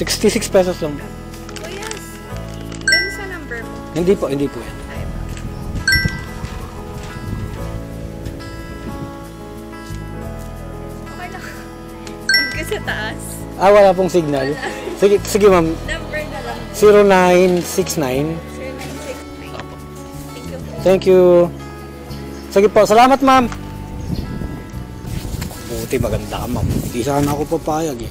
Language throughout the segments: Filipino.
66 pesos lang. Oh yes. Doon sa number mo. Hindi po yan. Ay, okay lang. Saan ka sa taas? Wala pong signal. Sige ma'am. Number na lang. 0969. 0969. Thank you. Sige po, salamat ma'am. Buti maganda ka ma'am. Hindi sana ako papayag eh.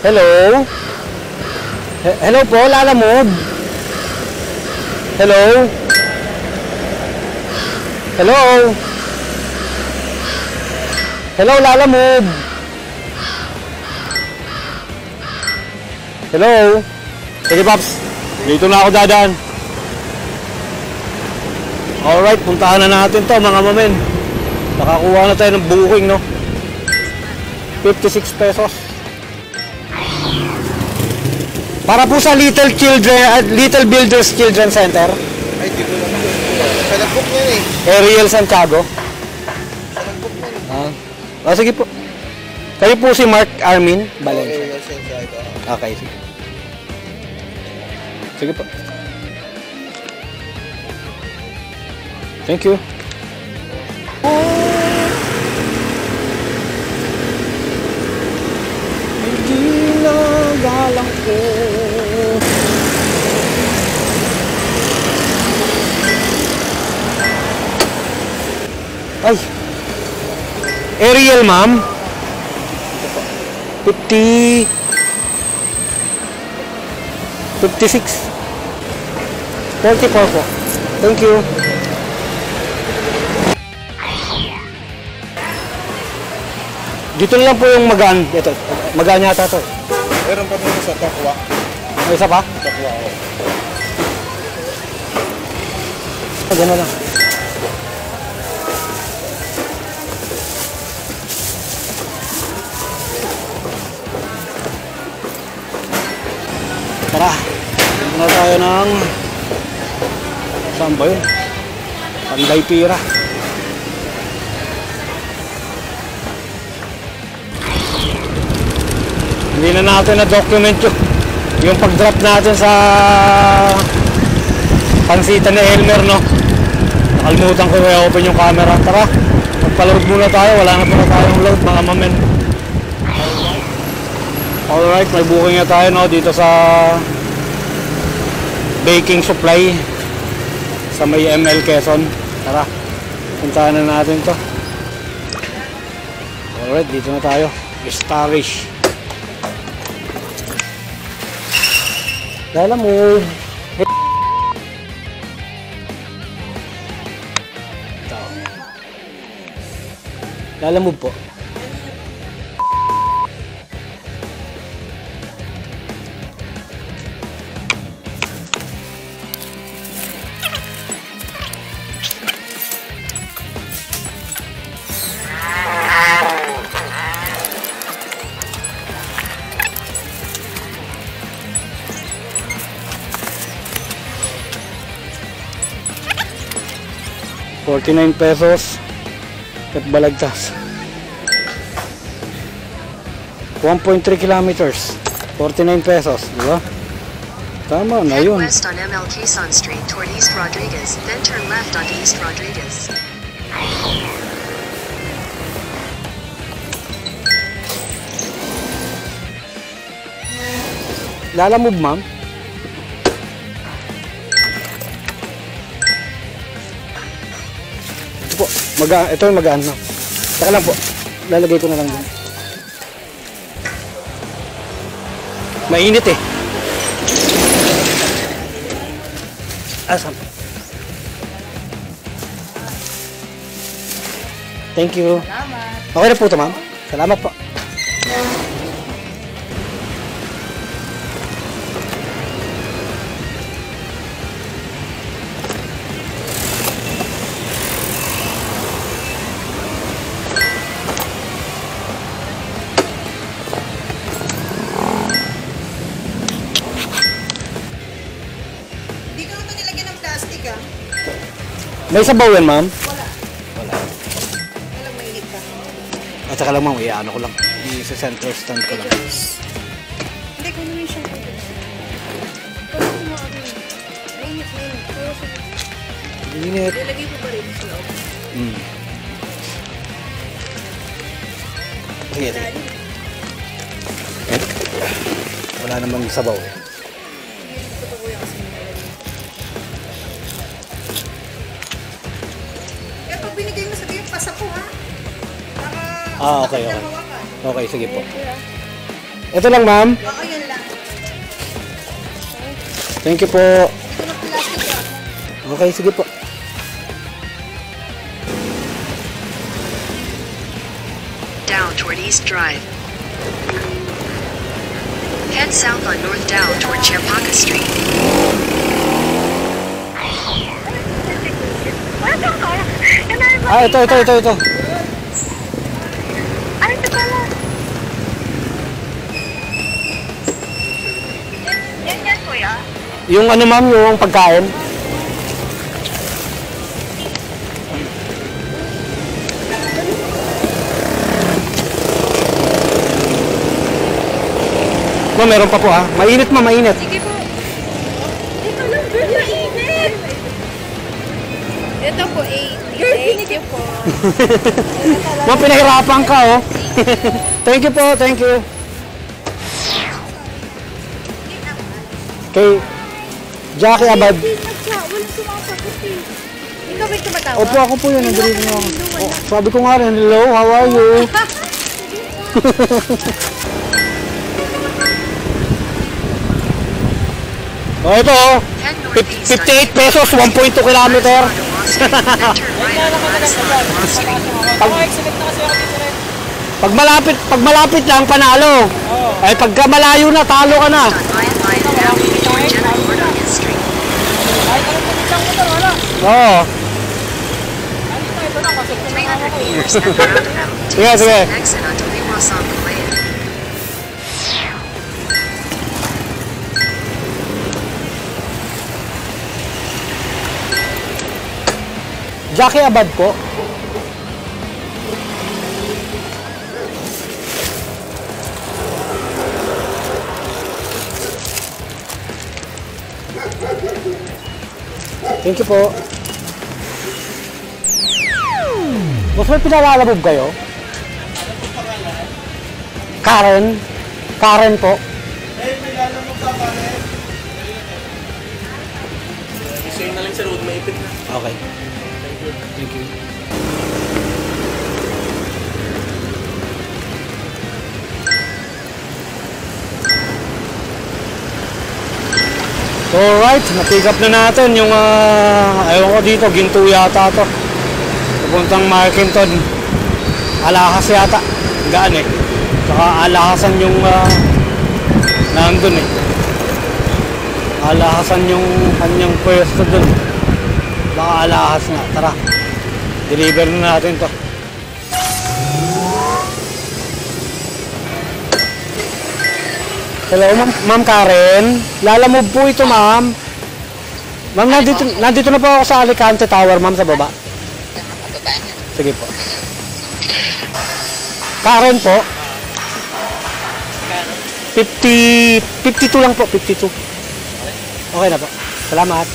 Hello? Hello po, Lalamove? Hello? Hello? Hello, Lalamove? Hello? Sige, Paps. Dito na ako dadaan. Alright, puntahan na natin to mga mamen. Nakakuha na tayo ng booking, no? 56 pesos. Para po sa Little Builders Children Center. Ay, di ko naman. Sa nag-book niyan eh. Ariel Santiago. Sa nag-book niyan. Sige po. Kayo po si Mark Armin Valencia. Okay, sige. Sige po. Thank you. Ginagalang ko. Ay. Ariel, ma'am. 56. $44 po. Thank you. Dito lang po yung magaan. Ito, magaan yata ito. Meron pa dito sa Takwa. May isa pa? Takwa, oh. Gano'n lang. Tara, na tayo ng saan ba yun? Panday Pira. Hindi na natin na-document yung pag-drop natin sa pansitan ni Elmer, no? Nakalimutan ko i-open yung camera. Tara, magpa-load muna tayo. Wala na pala tayong load, mga mamen. Alright, may booking na tayo, no? Dito sa baking supply sa may ML Quezon. Tara, puntahan na natin to. Alright, dito na tayo. Starish. Lalamove. Lalamove po. $49 at Balagtas. 1.3 kilometers. 49 pesos, di ba? Tama na yun. Head west on ML Quezon Street toward East Rodriguez, then turn left onto East Rodriguez. Lalamove, ma'am. Ito po, ito yung magaan, no? Saka lang po, lalagay ko na lang dyan. Mainit eh. Asam. Thank you. Salamat. Okay na po ito, ma'am. Salamat po. May sabaw yan, ma'am? Walang mainit pa. At saka lang, ma'am, ano ko lang. Sa center stand ko lang. Hindi, kung naman siyang pwede. Pero kumain. Mainit. Pero sa... Init. Nilagay ko pa rin sa loob. Sige, sige. Wala namang sabaw eh. Ito po kuya kasi nilagay. Kaya pag binigay mo sa kayo, pasa po ha? Para Okay, sakit okay. na hawakan. Okay, sige po. Ito lang, ma'am. Oo, yun lang. Thank you po. Ito na plastic ha. Okay, sige po. Down toward East Drive. Head south on North Down toward Champaka Street. Ah, ito. Ay, ito pala. Yan, kuya. Yung ano, ma'am, yung pagkain. Ma'am, meron pa po ha. Mainit, ma'am, mainit. Sige po. Ito lang, mainit. Ito po, 8. Thank you po. Ma'am, pinahirapan ka, oh. Thank you po, thank you. Kay Jackie Abad. Walang sumasagot eh. Ikaw ba yung tumatawa? Opo, ako po yun. Nandito na ako. Oh, sabi ko nga rin, hello, how are you? Oh, ito oh. Head northeast on 58 pesos, 1.2 kilometer. Then turn right on West Street. Pag malapit lang, panalo. Ay, pagka malayo na, talo ka na. On Lion Avenue toward General Ordonez Street. Oo. 300 meters at the roundabout. Sige, sige. Exit onto Limasan Lane. Jackie Abad po. Thank you po. Mas may pinalalabog kayo? Karen? Karen po. Isa na lang sa road, maipit na. Okay. Thank you. Alright, na-pick up na natin yung ewan ko dito, ginto yata to. Pupuntang Markinton. Alahas yata. Gaan eh. Saka alahasan yung nandun eh. Alahasan yung kanyang pwesto dun. Baka alahas na. Tara. Deliver na natin to. Hello, Ma'am Karen. Lalamove po ito, ma'am. Ma'am, nandito na po ako sa Alicante Tower, ma'am, sa baba. Sige po. Karen po. 52 lang po, 52. Okay na po. Salamat.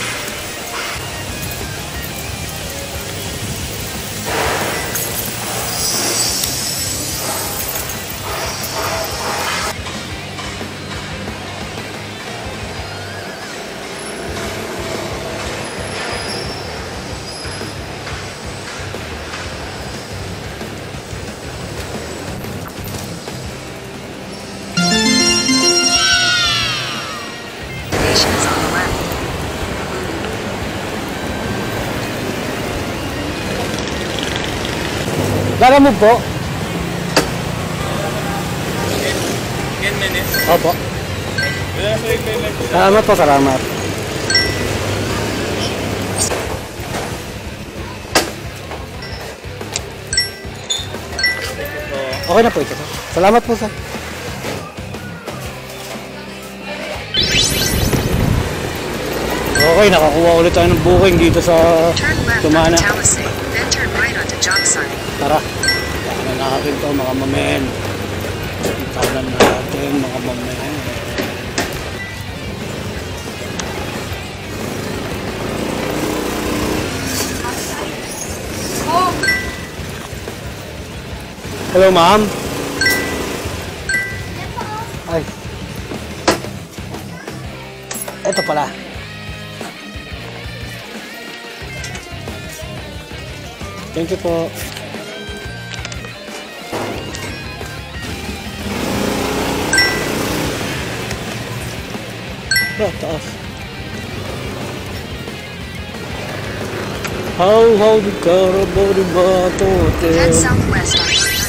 Station is on the left. Lalamove po. 10 minutes. Opo. Salamat po, salamat. Okay na po ito. Salamat po, sir. Okay, nakakuha ulit tayo ng booking dito sa Turn left Tumana. onto Talisay, then turn right onto Joksai. Tara, ikanan natin to mga mamen. Ikanan natin mga mamen. Oh! Hello, ma'am. Ay. Ito pala. Thank you po. Taas. How the carabao di bato Head southwest on Route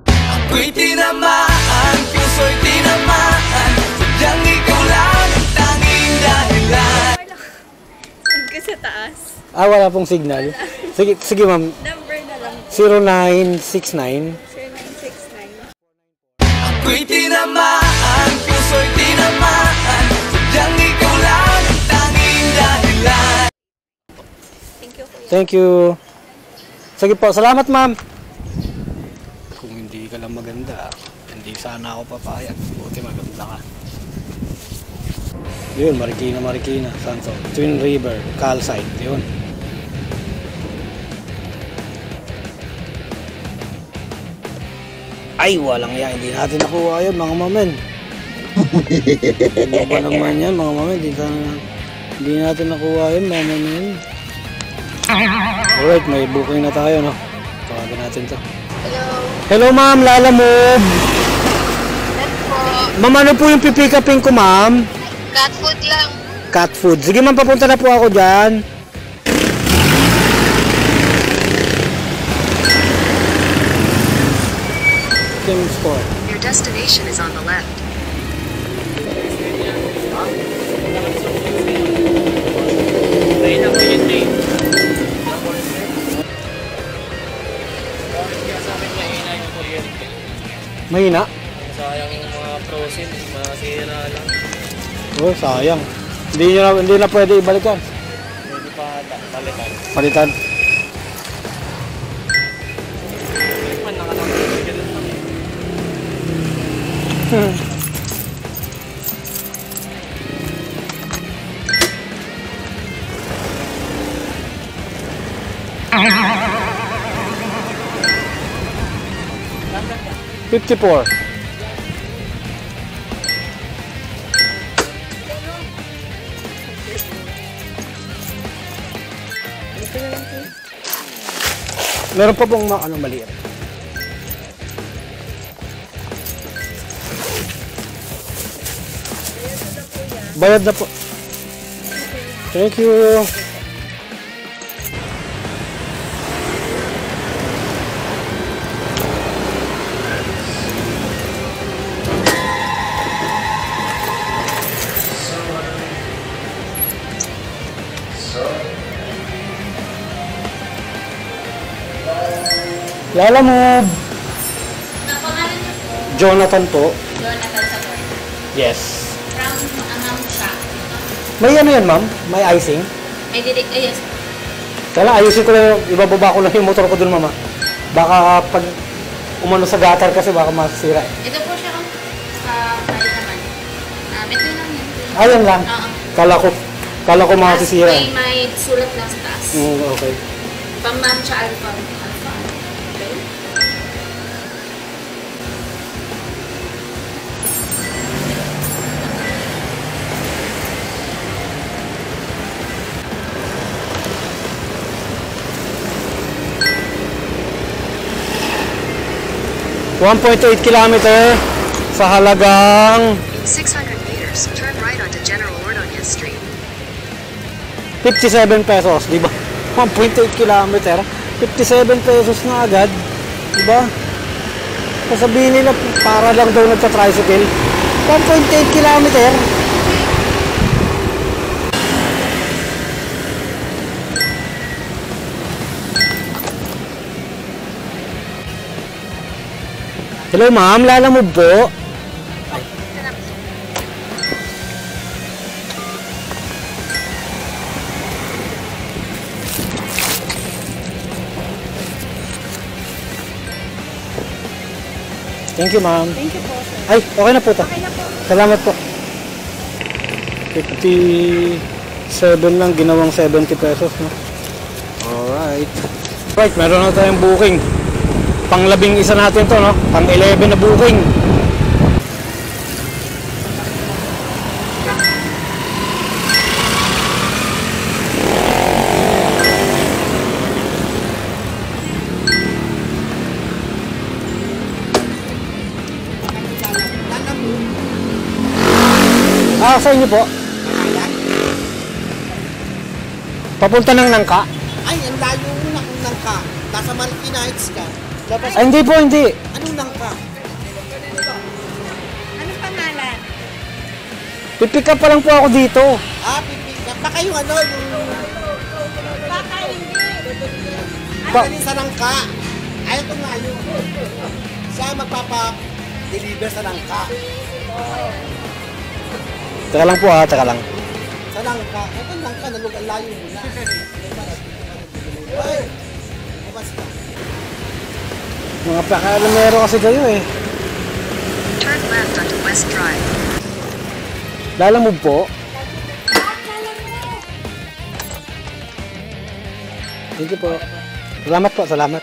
9. Ako'y tinamaan, puso'y tinamaan. Sadyang ikaw lang ang tanging dahilan. Saan ka sa taas? Wala pong signal. Sige ma'am. Number na lang. 0969 0969. Ako'y tinamaan, puso'y tinamaan. Sadyang ikaw lang ang tanging dahilan. Thank you, kuya. Thank you. Sige po, salamat ma'am. Kung hindi ka lang maganda, hindi sana ako papayag. Buti maganda ka. Yun, Marikina. Sanso. Twin River, Calcite. Yun. Ay, walang yan. Hindi natin nakuha yun, mga mamen. Ano ba naman yan, mga mamen? Hindi natin nakuha yun, mga mamen. Alright, may booking na tayo, no? Tawagan natin to. Hello. Hello, ma'am. Lala Move. Net po. Ma'am, ano po yung pipikapin ko, ma'am? Cat food lang. Cat food. Sige, ma'am. Papunta na po ako dyan. Kim Store. Your destination is on the left. Ayun ako yun eh. Kaya sa amin mahina yung kuryente. Mahina? Sayang yung mga frozen, masira lang. Oh, sayang. Hindi na pwede ibalikan. Pwede pa ata, balikan. Palitan. Man, nakatanggal ganun lang eh. $54. Meron pa pong maliit. Bayad na po. Thank you. Lala Move. Napangalan niyo po, Jonathan po. Jonathan Sabor. Yes. From Amam siya. May ano yan, ma'am? May icing? Ay, direct, yes. Kaya ayusin ko lang, ibababa ko lang yung motor ko dun, mama. Baka pag umano sa gutter kasi baka masisira eh. Ito po siya, tayo naman. Ito lang yun. Ayan lang. Oo. Kala ko masisira eh. May sulat lang sa taas. Okay. Pamamcha alpha. Okay. $1.8 kilometer sa halagang In 600 meters, turn right onto General Ordonez Street. 57 pesos, di ba? 1.8 kilometer, 57 pesos na agad, di ba? Sasabihin nila para lang daw nagta-tricycle. 1.8 kilometer. Hello ma'am, Lala Move po. Thank you, ma'am. Thank you po, sir. Ay, okay na po to. Okay na po. Salamat po. 57 lang, ginawang 70 pesos, no? Alright. Right, meron na tayong booking. Pang-11 natin to, no? Pang-11 na booking. Sa inyo po. Papunta ng Nangka? Ay, ang layo mo na kung nangka. Nasa Maliki Heights ka. Labas. Ay, hindi po, hindi. Anong nangka? Anong pangalan? Pipick up pa lang po ako dito. Pipik ka. Baka yung ano, yung... Baka hindi. Pa- Ano sa nangka? Ay, ito nga yun. Siya magpapa-deliver sa nangka. Teka lang po ha, teka lang. Sa nangka. Ito nangka, ang layo mo na. Ay! Labas ka. Mga pakalamero kasi kayo eh. Turn left onto West Drive. Lalamove po. Thank you po. Salamat po, salamat.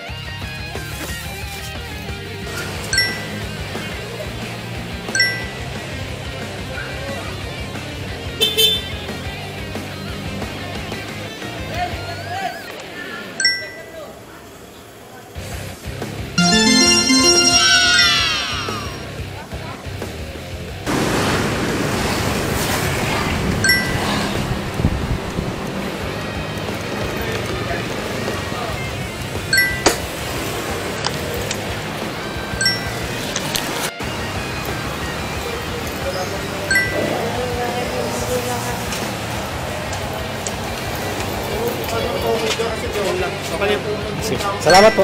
Sige. Salamat po.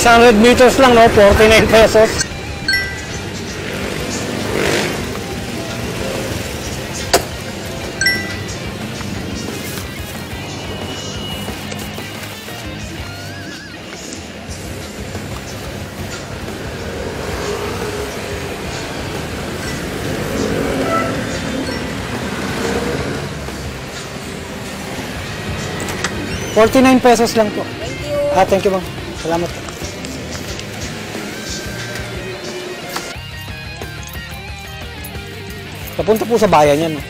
$600 lang, no? 49 pesos. $49 lang po. Thank you. Thank you, ma'am. Salamat po. Papunta po sa bayan yan, no?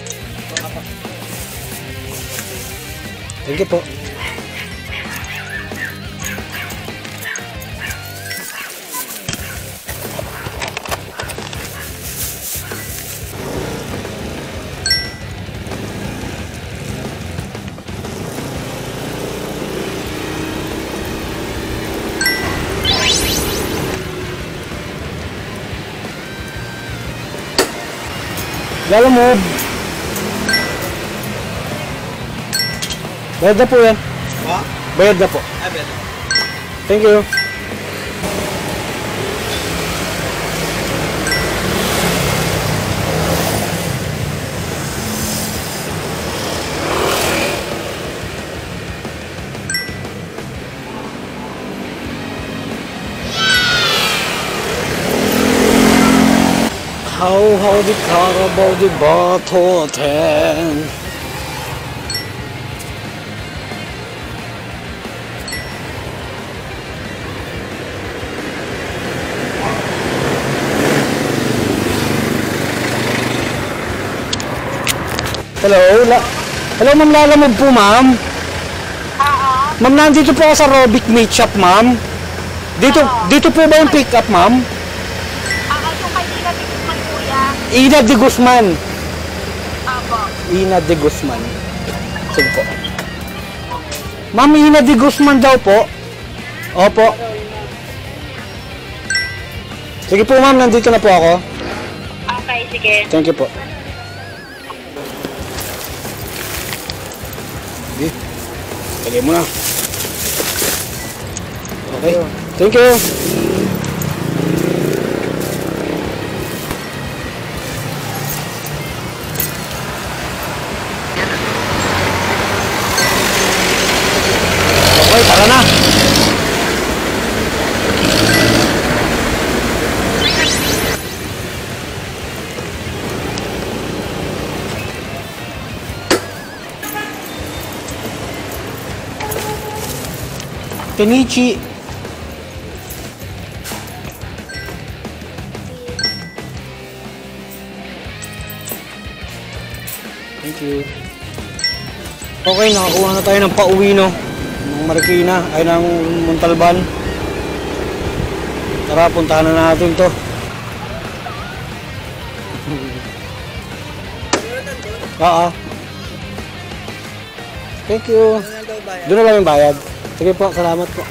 Thank you po. Lalamove. Bayad na po yan. What? Bayad na po. Ay, better. Thank you. Howdy Carabao di Bato 10. Hello, ma'am, Lalamove po, ma'am. Ma'am, nandito po ako sa Robic Meat Shop, ma'am. Dito po ba yung pick up, ma'am? Yung kay Ina de Guzman, kuya. Ina de Guzman. Apo. Ina de Guzman. Sige po. Ma'am, Ina de Guzman daw po. Opo. Sige po, ma'am, nandito na po ako. Okay, sige. Thank you po. Sige, lagay mo na. Okay. Thank you. Okay, tara na. Kenichi. Thank you. Okay, nakakuha na tayo ng pauwi, no? Ng Marikina, ay ng Montalban. Tara, puntahan na natin to. Oo. Thank you. Doon na lang yung bayad. Sige po, salamat po.